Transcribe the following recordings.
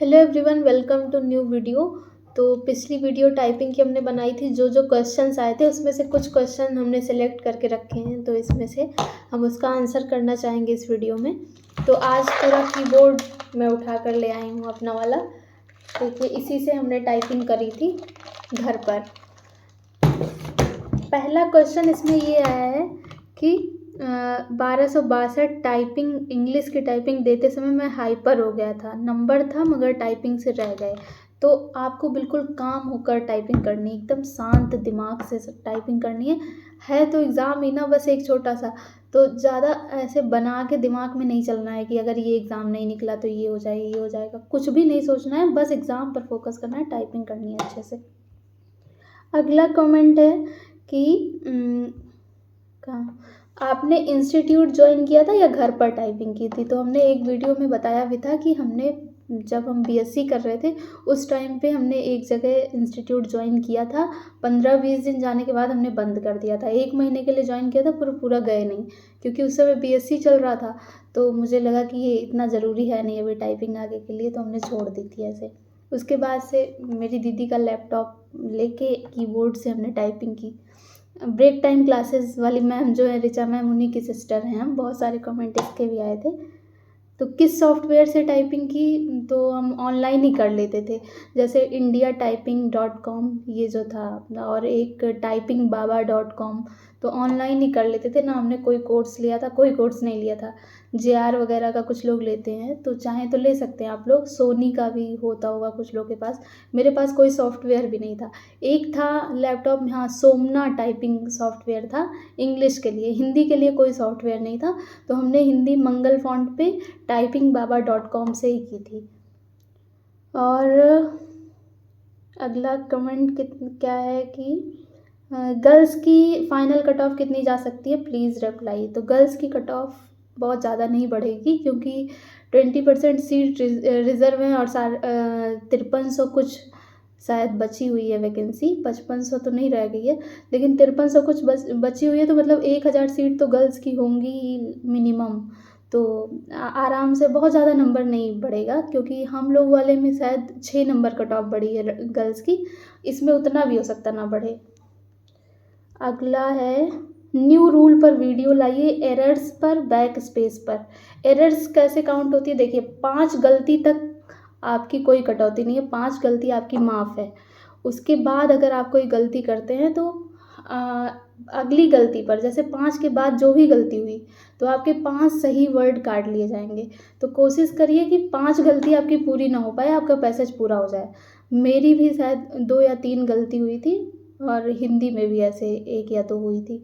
Hello everyone, welcome to new video. तो पिछली video typing की हमने बनाई थी। जो जो क्वेश्चंस आए थे उसमें से कुछ क्वेश्चन हमने सेलेक्ट करके रखे हैं, तो इसमें से हम उसका आंसर करना चाहेंगे इस वीडियो में। तो आज पूरा कीबोर्ड मैं उठा कर ले आई हूँ अपना वाला। देखिए, इसी से हमने टाइपिंग करी थी घर पर। पहला क्वेश्चन इसमें ये आया है कि 1262 टाइपिंग इंग्लिश की टाइपिंग देते समय मैं हाइपर हो गया था। नंबर था मगर टाइपिंग से रह गए। तो आपको बिल्कुल काम होकर टाइपिंग करनी है, एकदम शांत दिमाग से टाइपिंग करनी है तो एग्ज़ाम ही ना, बस एक छोटा सा। तो ज़्यादा ऐसे बना के दिमाग में नहीं चलना है कि अगर ये एग्ज़ाम नहीं निकला तो ये हो जाएगा, ये हो जाएगा। कुछ भी नहीं सोचना है, बस एग्ज़ाम पर फोकस करना है, टाइपिंग करनी है अच्छे से। अगला कमेंट है कि कहाँ आपने इंस्टीट्यूट ज्वाइन किया था या घर पर टाइपिंग की थी। तो हमने एक वीडियो में बताया भी था कि हमने जब हम बीएससी कर रहे थे उस टाइम पे हमने एक जगह इंस्टीट्यूट ज्वाइन किया था। 15-20 दिन जाने के बाद हमने बंद कर दिया था। 1 महीने के लिए ज्वाइन किया था, पूरा गए नहीं, क्योंकि उस समय बीएससी चल रहा था। तो मुझे लगा कि ये इतना ज़रूरी है नहीं अभी टाइपिंग आगे के लिए, तो हमने छोड़ दी थी ऐसे। उसके बाद से मेरी दीदी का लैपटॉप लेके कीबोर्ड से हमने टाइपिंग की। ब्रेक टाइम क्लासेस वाली मैम जो है ऋचा मैम, उन्हीं की सिस्टर हैं हम। बहुत सारे कमेंट इसके भी आए थे। तो किस सॉफ्टवेयर से टाइपिंग की, तो हम ऑनलाइन ही कर लेते थे। जैसे indiatyping.com ये जो था, और एक typingBaba.com, तो ऑनलाइन ही कर लेते थे ना। हमने कोई कोर्स लिया था, कोई कोर्स नहीं लिया था। JR वगैरह का कुछ लोग लेते हैं, तो चाहें तो ले सकते हैं आप लोग। सोनी का भी होता होगा कुछ लोग के पास। मेरे पास कोई सॉफ्टवेयर भी नहीं था। एक था लैपटॉप में, हाँ, सोमना टाइपिंग सॉफ्टवेयर था इंग्लिश के लिए। हिंदी के लिए कोई सॉफ्टवेयर नहीं था। तो हमने हिंदी मंगल फॉन्ट पे typingbaba.com से ही की थी। और अगला कमेंट क्या है कि गर्ल्स की फाइनल कट ऑफ कितनी जा सकती है, प्लीज़ रिप्लाई। तो गर्ल्स की कट ऑफ बहुत ज़्यादा नहीं बढ़ेगी, क्योंकि 20% सीट रिज़र्व है और 5300 कुछ शायद बची हुई है वैकेंसी। 5500 तो नहीं रह गई है, लेकिन 5300 कुछ बची हुई है। तो मतलब 1000 सीट तो गर्ल्स की होंगी मिनिमम। तो आराम से बहुत ज़्यादा नंबर नहीं बढ़ेगा, क्योंकि हम लोग वाले में शायद 6 नंबर कट ऑफ बढ़ी है गर्ल्स की। इसमें उतना भी हो सकता ना बढ़े। अगला है न्यू रूल पर वीडियो लाइए, एरर्स पर, बैक स्पेस पर। एरर्स कैसे काउंट होती है, देखिए 5 गलती तक आपकी कोई कटौती नहीं है, 5 गलती आपकी माफ़ है। उसके बाद अगर आप कोई गलती करते हैं तो अगली गलती पर, जैसे 5 के बाद जो भी गलती हुई तो आपके 5 सही वर्ड काट लिए जाएंगे। तो कोशिश करिए कि 5 गलती आपकी पूरी ना हो पाए, आपका पैसेज पूरा हो जाए। मेरी भी शायद 2 या 3 गलती हुई थी, और हिंदी में भी ऐसे 1 या 2 हुई थी।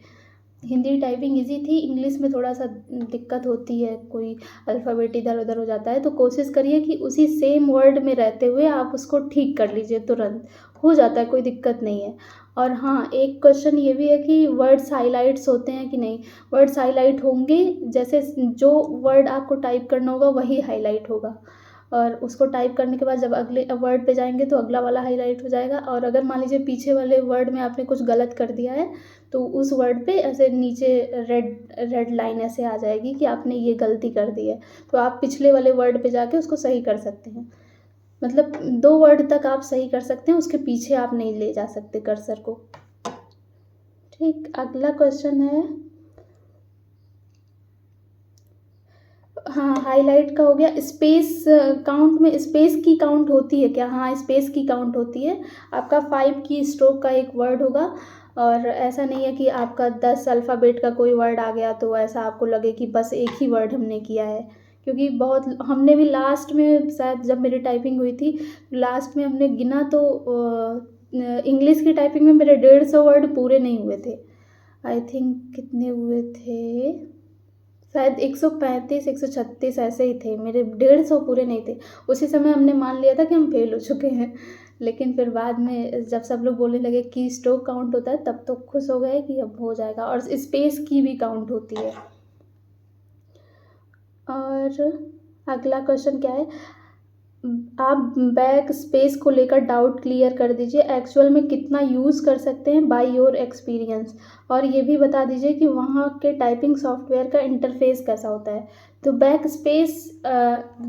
हिंदी टाइपिंग इजी थी, इंग्लिश में थोड़ा सा दिक्कत होती है, कोई अल्फ़ाबेट इधर उधर हो जाता है। तो कोशिश करिए कि उसी सेम वर्ड में रहते हुए आप उसको ठीक कर लीजिए, तुरंत हो जाता है, कोई दिक्कत नहीं है। और हाँ, एक क्वेश्चन ये भी है कि वर्ड्स हाइलाइट्स होते हैं कि नहीं। वर्ड्स हाईलाइट होंगे, जैसे जो वर्ड आपको टाइप करना होगा वही हाईलाइट होगा, और उसको टाइप करने के बाद जब अगले वर्ड पे जाएंगे तो अगला वाला हाईलाइट हो जाएगा। और अगर मान लीजिए पीछे वाले वर्ड में आपने कुछ गलत कर दिया है, तो उस वर्ड पे ऐसे नीचे रेड रेड लाइन ऐसे आ जाएगी कि आपने ये गलती कर दी है। तो आप पिछले वाले वर्ड पे जाके उसको सही कर सकते हैं। मतलब 2 वर्ड तक आप सही कर सकते हैं, उसके पीछे आप नहीं ले जा सकते कर्सर को। ठीक, अगला क्वेश्चन है, हाँ, हाईलाइट का हो गया। स्पेस काउंट में स्पेस की काउंट होती है क्या? हाँ, स्पेस की काउंट होती है। आपका 5 की स्ट्रोक का एक वर्ड होगा, और ऐसा नहीं है कि आपका 10 अल्फ़ाबेट का कोई वर्ड आ गया तो ऐसा आपको लगे कि बस एक ही वर्ड हमने किया है। क्योंकि बहुत हमने भी लास्ट में, शायद जब मेरी टाइपिंग हुई थी लास्ट में, हमने गिना तो इंग्लिश की टाइपिंग में मेरे 150 वर्ड पूरे नहीं हुए थे। आई थिंक कितने हुए थे, शायद 135 136 ऐसे ही थे मेरे, 150 पूरे नहीं थे। उसी समय हमने मान लिया था कि हम फेल हो चुके हैं। लेकिन फिर बाद में जब सब लोग बोलने लगे कि स्ट्रोक काउंट होता है, तब तो खुश हो गए कि अब हो जाएगा। और स्पेस की भी काउंट होती है। और अगला क्वेश्चन क्या है, आप बैक स्पेस को लेकर डाउट क्लियर कर दीजिए। एक्चुअल में कितना यूज़ कर सकते हैं बाय योर एक्सपीरियंस। और ये भी बता दीजिए कि वहाँ के टाइपिंग सॉफ्टवेयर का इंटरफेस कैसा होता है। तो बैक स्पेस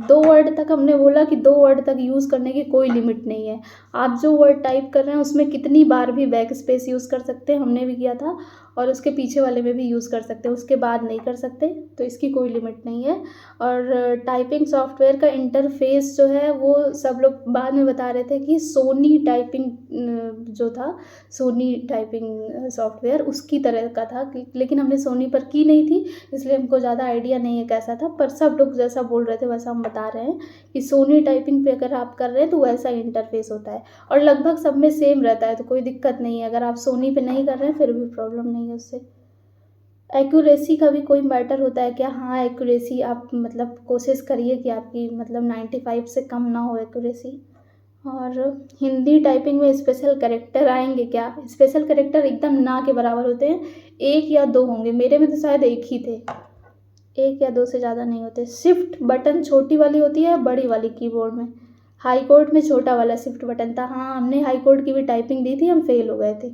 2 वर्ड तक हमने बोला कि 2 वर्ड तक यूज़ करने की कोई लिमिट नहीं है। आप जो वर्ड टाइप कर रहे हैं उसमें कितनी बार भी बैक स्पेस यूज़ कर सकते हैं, हमने भी किया था, और उसके पीछे वाले में भी यूज़ कर सकते हैं, उसके बाद नहीं कर सकते, तो इसकी कोई लिमिट नहीं है। और टाइपिंग सॉफ्टवेयर का इंटरफेस जो है वो सब लोग बाद में बता रहे थे कि सोनी टाइपिंग जो था, सोनी टाइपिंग सॉफ्टवेयर उसकी तरह का था, लेकिन हमने सोनी पर की नहीं थी, इसलिए हमको ज़्यादा आइडिया नहीं है कैसा था, पर सब लोग जैसा बोल रहे थे वैसा हम बता रहे हैं कि सोनी टाइपिंग पे अगर आप कर रहे हैं तो वैसा इंटरफेस होता है, और लगभग सब में सेम रहता है, तो कोई दिक्कत नहीं है। अगर आप सोनी पे नहीं कर रहे हैं फिर भी प्रॉब्लम नहीं है उससे। एक्यूरेसी का भी कोई मैटर होता है क्या? हाँ, एक्यूरेसी आप मतलब कोशिश करिए कि आपकी मतलब 95 से कम ना हो एक्यूरेसी। और हिंदी टाइपिंग में स्पेशल कैरेक्टर आएंगे क्या? स्पेशल कैरेक्टर एकदम ना के बराबर होते हैं, 1 या 2 होंगे, मेरे में तो शायद 1 ही थे, 1 या 2 से ज़्यादा नहीं होते। शिफ्ट बटन छोटी वाली होती है बड़ी वाली कीबोर्ड में? हाई कोर्ट में छोटा वाला शिफ्ट बटन था। हाँ, हमने हाई कोर्ट की भी टाइपिंग दी थी, हम फेल हो गए थे।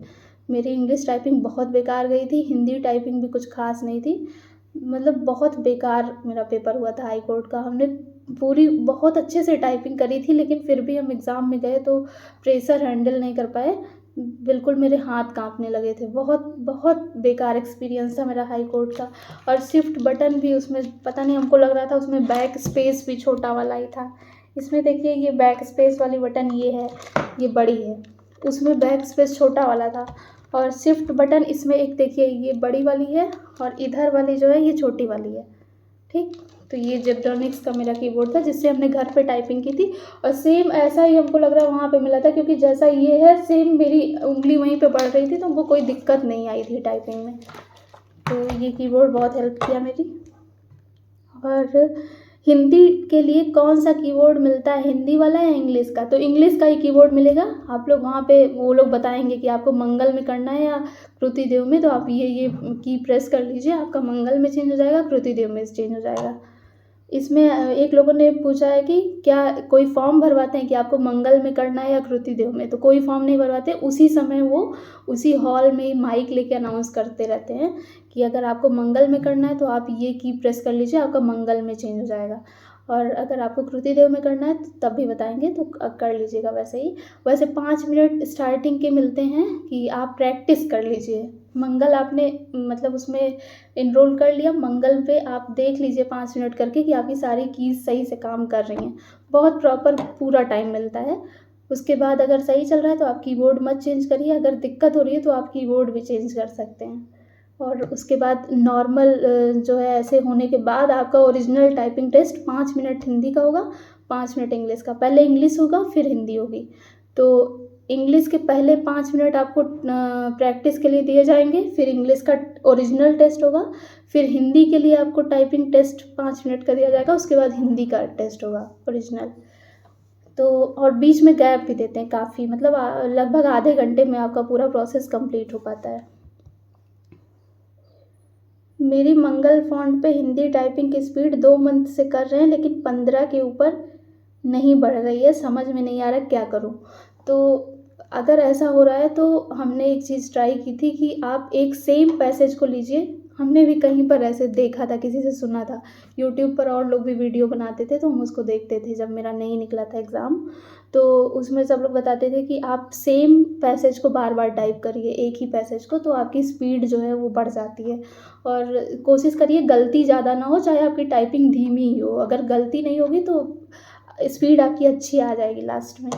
मेरी इंग्लिश टाइपिंग बहुत बेकार गई थी, हिंदी टाइपिंग भी कुछ खास नहीं थी, मतलब बहुत बेकार मेरा पेपर हुआ था हाई कोर्ट का। हमने पूरी बहुत अच्छे से टाइपिंग करी थी, लेकिन फिर भी हम एग्ज़ाम में गए तो प्रेशर हैंडल नहीं कर पाए, बिल्कुल मेरे हाथ कांपने लगे थे। बहुत बहुत बेकार एक्सपीरियंस था मेरा हाई कोर्ट का। और शिफ्ट बटन भी उसमें पता नहीं, हमको लग रहा था उसमें बैक स्पेस भी छोटा वाला ही था। इसमें देखिए ये बैक स्पेस वाली बटन ये है, ये बड़ी है, उसमें बैक स्पेस छोटा वाला था। और शिफ्ट बटन इसमें एक देखिए ये बड़ी वाली है, और इधर वाली जो है ये छोटी वाली है, ठीक। तो ये जेब्रॉनिक्स का मेरा कीबोर्ड था जिससे हमने घर पे टाइपिंग की थी, और सेम ऐसा ही हमको लग रहा है वहाँ पे मिला था, क्योंकि जैसा ये है सेम मेरी उंगली वहीं पे बढ़ रही थी, तो हमको कोई दिक्कत नहीं आई थी टाइपिंग में। तो ये कीबोर्ड बहुत हेल्प किया मेरी। और हिंदी के लिए कौन सा कीबोर्ड मिलता है, हिंदी वाला या इंग्लिश का? तो इंग्लिश का ही कीबोर्ड मिलेगा। आप लोग वहाँ पे वो लोग बताएंगे कि आपको मंगल में करना है या कृति देव में, तो आप ये की प्रेस कर लीजिए, आपका मंगल में चेंज हो जाएगा, कृति देव में चेंज हो जाएगा। इसमें एक लोगों ने पूछा है कि क्या कोई फॉर्म भरवाते हैं कि आपको मंगल में करना है या कृति देव में? तो कोई फॉर्म नहीं भरवाते, उसी समय वो उसी हॉल में माइक लेके अनाउंस करते रहते हैं कि अगर आपको मंगल में करना है तो आप ये की प्रेस कर लीजिए, आपका मंगल में चेंज हो जाएगा, और अगर आपको कृति देव में करना है तो तब भी बताएंगे, तो कर लीजिएगा वैसे ही। वैसे 5 मिनट स्टार्टिंग के मिलते हैं कि आप प्रैक्टिस कर लीजिए। मंगल आपने मतलब उसमें इनरोल कर लिया, मंगल पे आप देख लीजिए 5 मिनट करके कि आपकी सारी कीज़ सही से काम कर रही हैं, बहुत प्रॉपर पूरा टाइम मिलता है। उसके बाद अगर सही चल रहा है तो आप कीबोर्ड मत चेंज करिए, अगर दिक्कत हो रही है तो आप कीबोर्ड भी चेंज कर सकते हैं। और उसके बाद नॉर्मल जो है ऐसे होने के बाद आपका original typing test 5 minute Hindi का होगा, 5 मिनट इंग्लिश का। पहले इंग्लिश होगा फिर हिंदी होगी, तो इंग्लिश के पहले 5 मिनट आपको प्रैक्टिस के लिए दिए जाएंगे, फिर इंग्लिश का ओरिजिनल टेस्ट होगा, फिर हिंदी के लिए आपको टाइपिंग टेस्ट 5 मिनट का दिया जाएगा, उसके बाद हिंदी का टेस्ट होगा ओरिजिनल। तो और बीच में गैप भी देते हैं काफ़ी, मतलब लगभग आधे घंटे में आपका पूरा प्रोसेस कंप्लीट हो पाता है। मेरी मंगल फ़ॉन्ट पे हिंदी टाइपिंग की स्पीड 2 मंथ से कर रहे हैं, लेकिन 15 के ऊपर नहीं बढ़ रही है, समझ में नहीं आ रहा क्या करूं। तो अगर ऐसा हो रहा है तो हमने एक चीज़ ट्राई की थी कि आप एक सेम पैसेज को लीजिए, हमने भी कहीं पर ऐसे देखा था, किसी से सुना था, यूट्यूब पर और लोग भी वीडियो बनाते थे तो हम उसको देखते थे जब मेरा नहीं निकला था एग्ज़ाम। तो उसमें सब लोग बताते थे कि आप सेम पैसेज को बार बार टाइप करिए, एक ही पैसेज को, तो आपकी स्पीड जो है वो बढ़ जाती है। और कोशिश करिए गलती ज़्यादा ना हो, चाहे आपकी टाइपिंग धीमी ही हो, अगर गलती नहीं होगी तो स्पीड आपकी अच्छी आ जाएगी लास्ट में।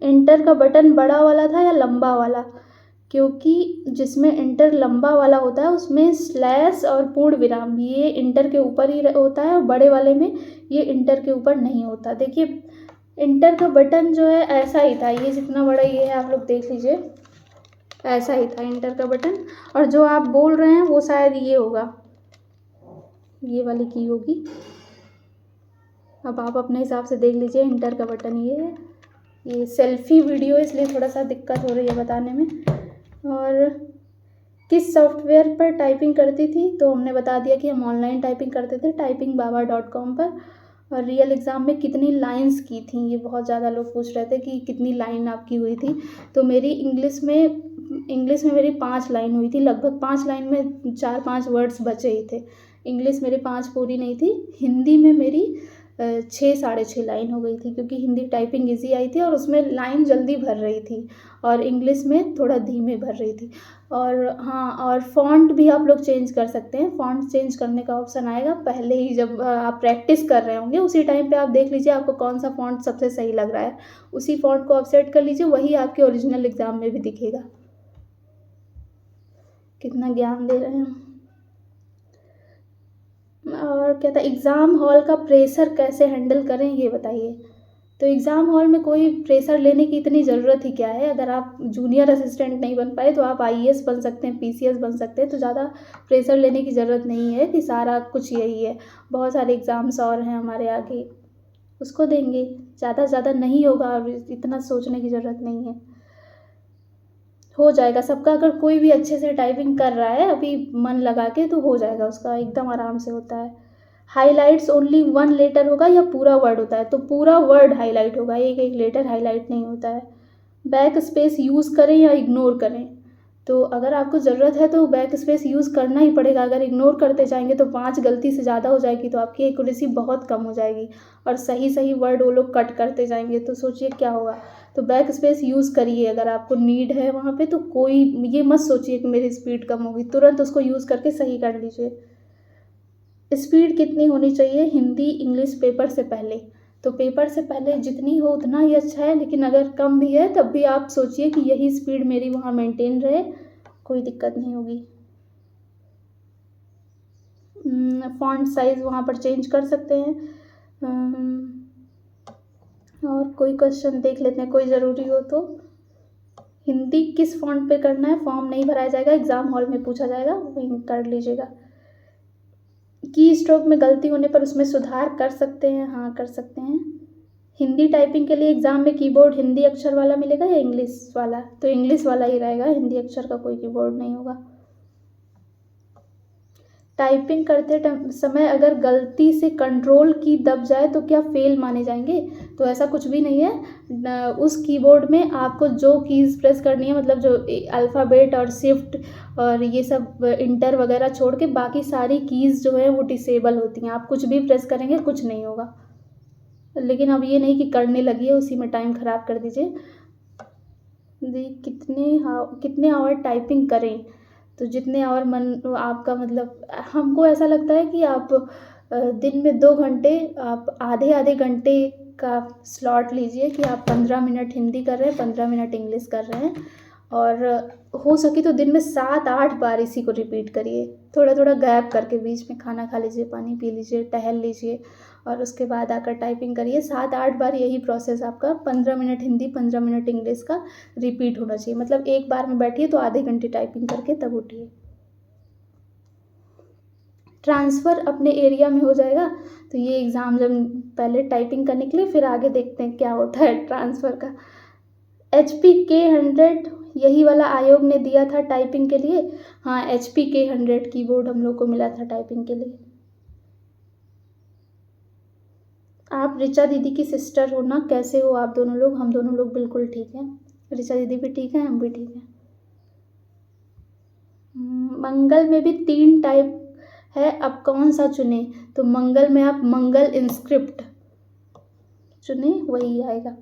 इंटर का बटन बड़ा वाला था या लंबा वाला? क्योंकि जिसमें इंटर लंबा वाला होता है उसमें स्लैश और पूर्ण विराम ये इंटर के ऊपर ही होता है, और बड़े वाले में ये इंटर के ऊपर नहीं होता। देखिए इंटर का बटन जो है ऐसा ही था, ये जितना बड़ा ये है आप लोग देख लीजिए, ऐसा ही था इंटर का बटन। और जो आप बोल रहे हैं वो शायद ये होगा, ये वाली की होगी। अब आप अपने हिसाब से देख लीजिए, इंटर का बटन ये है। ये सेल्फी वीडियो इसलिए थोड़ा सा दिक्कत हो रही है बताने में। और किस सॉफ्टवेयर पर टाइपिंग करती थी? तो हमने बता दिया कि हम ऑनलाइन टाइपिंग करते थे typingbaba.com पर। और रियल एग्ज़ाम में कितनी लाइंस की थी, ये बहुत ज़्यादा लोग पूछ रहे थे कि कितनी लाइन आपकी हुई थी। तो मेरी इंग्लिश में मेरी 5 लाइन हुई थी, लगभग 5 लाइन में 4-5 वर्ड्स बचे ही थे। इंग्लिश मेरी 5 पूरी नहीं थी। हिंदी में मेरी 6 साढ़े 6 लाइन हो गई थी, क्योंकि हिंदी टाइपिंग ईज़ी आई थी और उसमें लाइन जल्दी भर रही थी और इंग्लिश में थोड़ा धीमे भर रही थी। और हाँ, और फ़ॉन्ट भी आप लोग चेंज कर सकते हैं। फ़ॉन्ट चेंज करने का ऑप्शन आएगा पहले ही, जब आप प्रैक्टिस कर रहे होंगे उसी टाइम पे आप देख लीजिए आपको कौन-सा फ़ॉन्ट सबसे सही लग रहा है। उसी फ़ॉन्ट को आप सेट कर लीजिए, वही आपके ओरिजिनल एग्ज़ाम में भी दिखेगा। कितना ज्ञान दे रहे हैं। और क्या था, एग्ज़ाम हॉल का प्रेशर कैसे हैंडल करें ये बताइए। तो एग्ज़ाम हॉल में कोई प्रेशर लेने की इतनी ज़रूरत ही क्या है। अगर आप जूनियर असिस्टेंट नहीं बन पाए तो आप आईएएस बन सकते हैं, पीसीएस बन सकते हैं। तो ज़्यादा प्रेशर लेने की ज़रूरत नहीं है कि सारा कुछ यही है। बहुत सारे एग्ज़ाम्स और हैं हमारे आगे, उसको देंगे। ज़्यादा से ज़्यादा नहीं होगा और इतना सोचने की ज़रूरत नहीं है, हो जाएगा सबका। अगर कोई भी अच्छे से टाइपिंग कर रहा है अभी मन लगा के तो हो जाएगा उसका, एकदम आराम से होता है। हाइलाइट्स ओनली 1 लेटर होगा या पूरा वर्ड होता है। तो पूरा वर्ड हाईलाइट होगा, एक एक लेटर हाईलाइट नहीं होता है। बैक स्पेस यूज़ करें या इग्नोर करें। तो अगर आपको ज़रूरत है तो बैक स्पेस यूज़ करना ही पड़ेगा। अगर इग्नोर करते जाएंगे तो 5 गलती से ज़्यादा हो जाएगी, तो आपकी एक्यूरेसी बहुत कम हो जाएगी और सही सही वर्ड वो लोग कट करते जाएंगे, तो सोचिए क्या होगा। तो बैक स्पेस यूज़ करिए अगर आपको नीड है वहाँ पे। तो कोई ये मत सोचिए कि मेरी स्पीड कम होगी, तुरंत उसको यूज़ करके सही कर लीजिए। स्पीड कितनी होनी चाहिए हिंदी इंग्लिश पेपर से पहले। तो पेपर से पहले जितनी हो उतना ही अच्छा है, लेकिन अगर कम भी है तब भी आप सोचिए कि यही स्पीड मेरी वहाँ मेंटेन रहे, कोई दिक्कत नहीं होगी। फ़ॉन्ट साइज़ वहाँ पर चेंज कर सकते हैं। और कोई क्वेश्चन देख लेते हैं, कोई ज़रूरी हो तो। हिंदी किस फ़ॉन्ट पे करना है, फॉर्म नहीं भराया जाएगा, एग्ज़ाम हॉल में पूछा जाएगा, वहीं कर लीजिएगा। की स्ट्रोक में गलती होने पर उसमें सुधार कर सकते हैं, हाँ कर सकते हैं। हिंदी टाइपिंग के लिए एग्ज़ाम में कीबोर्ड हिंदी अक्षर वाला मिलेगा या इंग्लिश वाला। तो इंग्लिश वाला ही रहेगा, हिंदी अक्षर का कोई कीबोर्ड नहीं होगा। टाइपिंग करते समय अगर गलती से कंट्रोल की दब जाए तो क्या फेल माने जाएंगे। तो ऐसा कुछ भी नहीं है। उस कीबोर्ड में आपको जो कीज़ प्रेस करनी है, मतलब जो अल्फ़ाबेट और शिफ्ट और ये सब इंटर वगैरह छोड़ के बाकी सारी कीज़ जो है वो डिसेबल होती हैं। आप कुछ भी प्रेस करेंगे कुछ नहीं होगा। लेकिन अब ये नहीं कि करने लगिए उसी में टाइम ख़राब कर दीजिए। कितने आवर टाइपिंग करें। तो जितने आवर मन आपका, मतलब हमको ऐसा लगता है कि आप दिन में 2 घंटे आप आधे आधे घंटे का स्लॉट लीजिए कि आप 15 मिनट हिंदी कर रहे हैं, 15 मिनट इंग्लिश कर रहे हैं। और हो सके तो दिन में 7-8 बार इसी को रिपीट करिए। थोड़ा थोड़ा गैप करके बीच में खाना खा लीजिए, पानी पी लीजिए, टहल लीजिए और उसके बाद आकर टाइपिंग करिए। 7-8 बार यही प्रोसेस आपका 15 मिनट हिंदी 15 मिनट इंग्लिश का रिपीट होना चाहिए। मतलब एक बार में बैठिए तो आधे घंटे टाइपिंग करके तब उठिए। ट्रांसफ़र अपने एरिया में हो जाएगा। तो ये एग्ज़ाम जब पहले टाइपिंग करने के लिए, फिर आगे देखते हैं क्या होता है ट्रांसफ़र का। HP K100 यही वाला आयोग ने दिया था टाइपिंग के लिए। हाँ, HP K100 कीबोर्ड हम लोग को मिला था टाइपिंग के लिए। आप ऋचा दीदी की सिस्टर हो ना, कैसे हो आप दोनों लोग। हम दोनों लोग बिल्कुल ठीक हैं, ऋचा दीदी भी ठीक है, हम भी ठीक हैं। मंगल में भी 3 टाइप है, अब कौन सा चुने। तो मंगल में आप मंगल इंस्क्रिप्ट चुने, वही आएगा।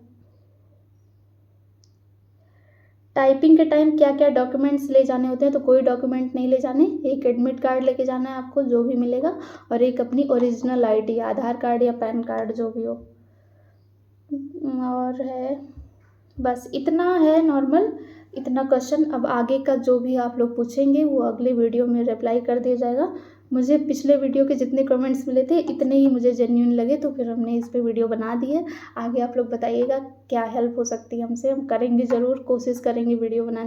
टाइपिंग के टाइम क्या क्या डॉक्यूमेंट्स ले जाने होते हैं। तो कोई डॉक्यूमेंट नहीं ले जाने। एक एडमिट कार्ड लेके जाना है आपको, जो भी मिलेगा, और एक अपनी ओरिजिनल ID, आधार कार्ड या पैन कार्ड जो भी हो। और है बस इतना है नॉर्मल, इतना क्वेश्चन। अब आगे का जो भी आप लोग पूछेंगे वो अगले वीडियो में रिप्लाई कर दिया जाएगा। मुझे पिछले वीडियो के जितने कमेंट्स मिले थे इतने ही मुझे जेन्युइन लगे, तो फिर हमने इस पे वीडियो बना दी है। आगे आप लोग बताइएगा क्या हेल्प हो सकती है हमसे, हम करेंगे ज़रूर, कोशिश करेंगे वीडियो बनाने